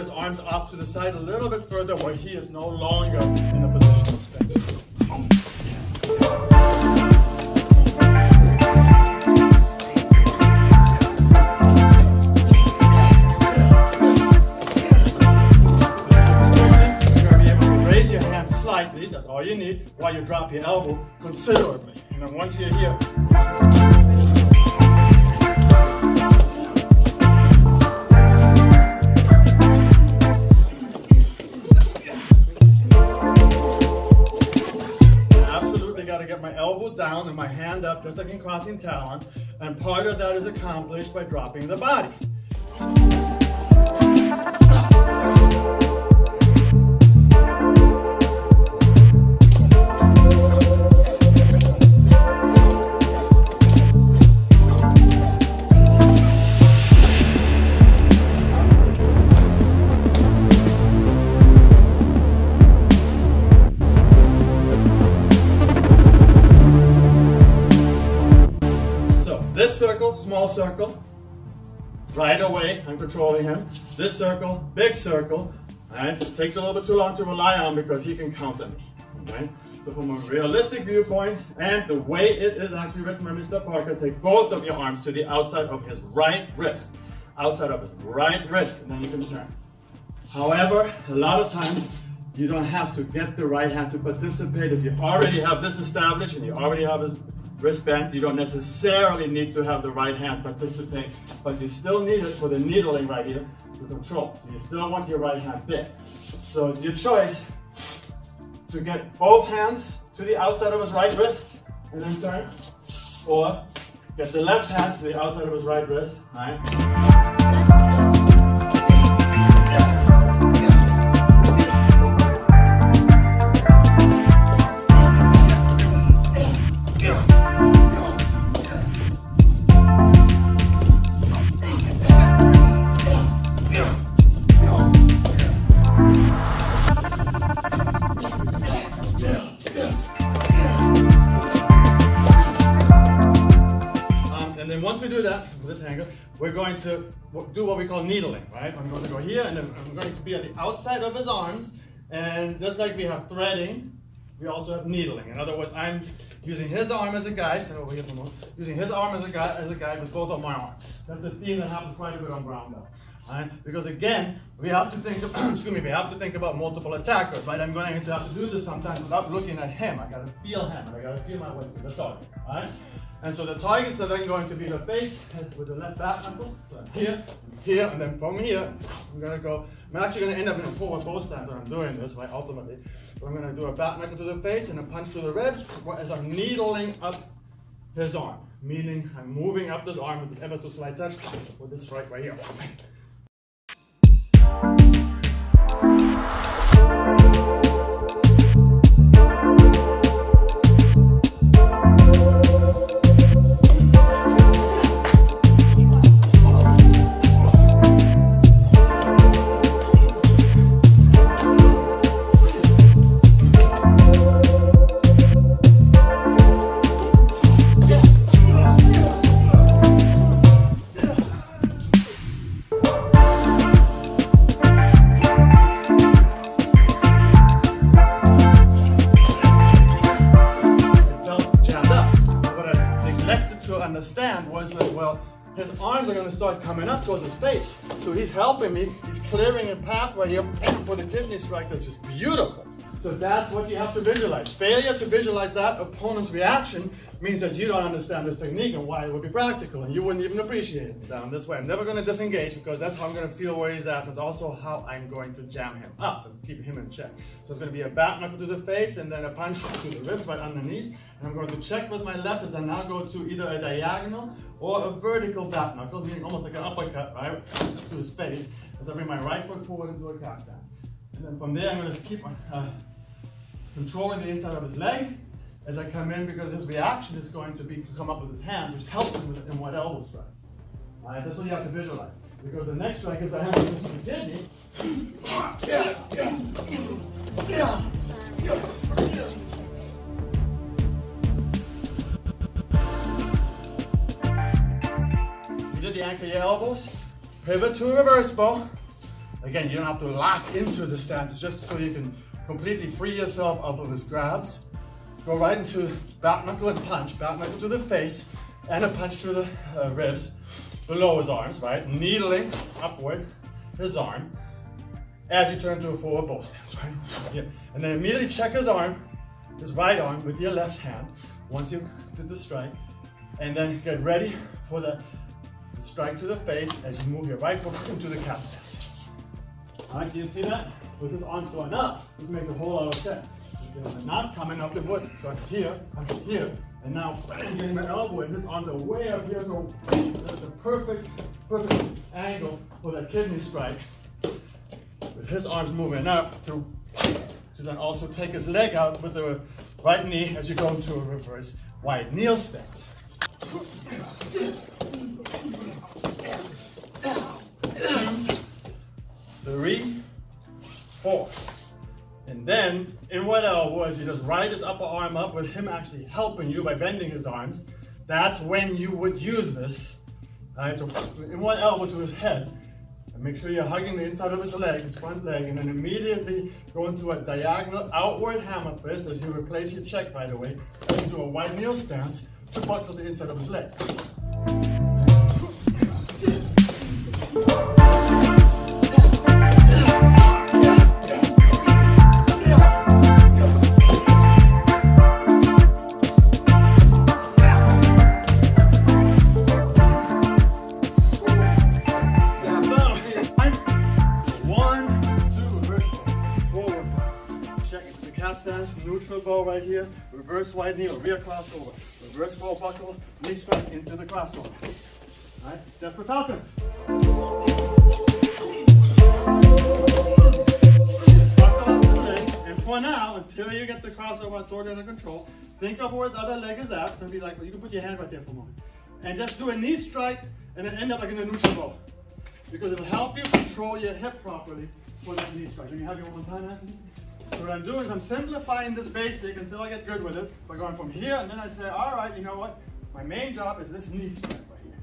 his arms up to the side a little bit further where he is no longer in a position of strength. Slightly, that's all you need, while you drop your elbow considerably. And then once you're here, absolutely got to get my elbow down and my hand up, just like in crossing Talon. And part of that is accomplished by dropping the body. Small circle, right away, I'm controlling him. This circle, big circle, right? It takes a little bit too long to rely on because he can counter me, right? So from a realistic viewpoint, and the way it is actually written by Mr. Parker, take both of your arms to the outside of his right wrist, outside of his right wrist, and then you can turn. However, a lot of times, you don't have to get the right hand to participate. If you already have this established and you already have his wrist bent, you don't necessarily need to have the right hand participate, but you still need it for the needling right here to control. So you still want your right hand there. So it's your choice to get both hands to the outside of his right wrist and then turn, or get the left hand to the outside of his right wrist, right? Once we do that, with this angle, we're going to do what we call needling, right? I'm going to go here, and then I'm going to be on the outside of his arms, and just like we have threading, we also have needling. In other words, I'm using his arm as a guide, stand over here for a moment, using his arm as a guide with both of my arms. That's a theme that happens quite a bit on brown belt. Right? Because again, we have to think of, excuse me, we have to think about multiple attackers, right? I'm going to have to do this sometimes without looking at him. I gotta feel him, I gotta feel my way to the target, right? And so the targets are then going to be the face with the left back knuckle. So here, here, and then from here, I'm gonna go, I'm actually gonna end up in a forward bow stance when I'm doing this, right, ultimately. But I'm gonna do a back knuckle to the face and a punch to the ribs as I'm needling up his arm. Meaning I'm moving up this arm with ever so slight touch with this strike right here. Understand was that, well, his arms are going to start coming up towards his face. So he's helping me. He's clearing a path right here for the kidney strike that's just beautiful. So that's what you have to visualize. Failure to visualize that opponent's reaction means that you don't understand this technique and why it would be practical, and you wouldn't even appreciate it down this way. I'm never going to disengage because that's how I'm going to feel where he's at, and it's also how I'm going to jam him up and keep him in check. So it's going to be a back knuckle to the face and then a punch to the ribs right underneath. And I'm going to check with my left as I now go to either a diagonal or a vertical back knuckle, meaning almost like an uppercut, right, to his face, as I bring my right foot forward into a calf stance. And then from there, I'm going to keep controlling the inside of his leg as I come in, because his reaction is going to be to come up with his hands, which helps him in one elbow strike. All right, that's what you have to visualize. Because the next strike is I have this with the kidney. You did the anchor your elbows, pivot to a reverse bow, Again, you don't have to lock into the stance. It's just so you can completely free yourself up of his grabs. Go right into back knuckle and punch, back knuckle to the face, and a punch to the ribs, below his arms, right? Needling upward his arm as you turn to a forward bow stance, right? Here. And then immediately check his arm, his right arm with your left hand once you did the strike. And then get ready for the strike to the face as you move your right foot into the cat stance. All right, do you see that? With his arms going up, this makes a whole lot of sense. Not coming up the wood. So I'm here, and now bang, getting my elbow in. His arms are way up here, so that's a perfect angle for that kidney strike. With his arms moving up to then also take his leg out with the right knee as you go into a reverse wide kneel stance. 3, 4. And then, inward elbow, as you just ride his upper arm up with him actually helping you by bending his arms, that's when you would use this. Right? So inward elbow to his head, and make sure you're hugging the inside of his leg, his front leg, and then immediately go into a diagonal outward hammer fist as you replace your check, by the way, into a wide kneel stance to buckle the inside of his leg. Neutral bow right here, reverse wide knee or rear crossover, reverse bow buckle, knee strike into the crossover. All right, step for Falcons. Buckle up the leg, and for now, until you get the crossover and sword under control, think of where his other leg is at. It's gonna be like, you can put your hand right there for a moment, and just do a knee strike, and then end up like in a neutral bow, because it'll help you control your hip properly for that knee strike. Can you have your one time, Anthony? So what I'm doing is I'm simplifying this basic until I get good with it by going from here, and then I say, all right, you know what? My main job is this knee strike right here.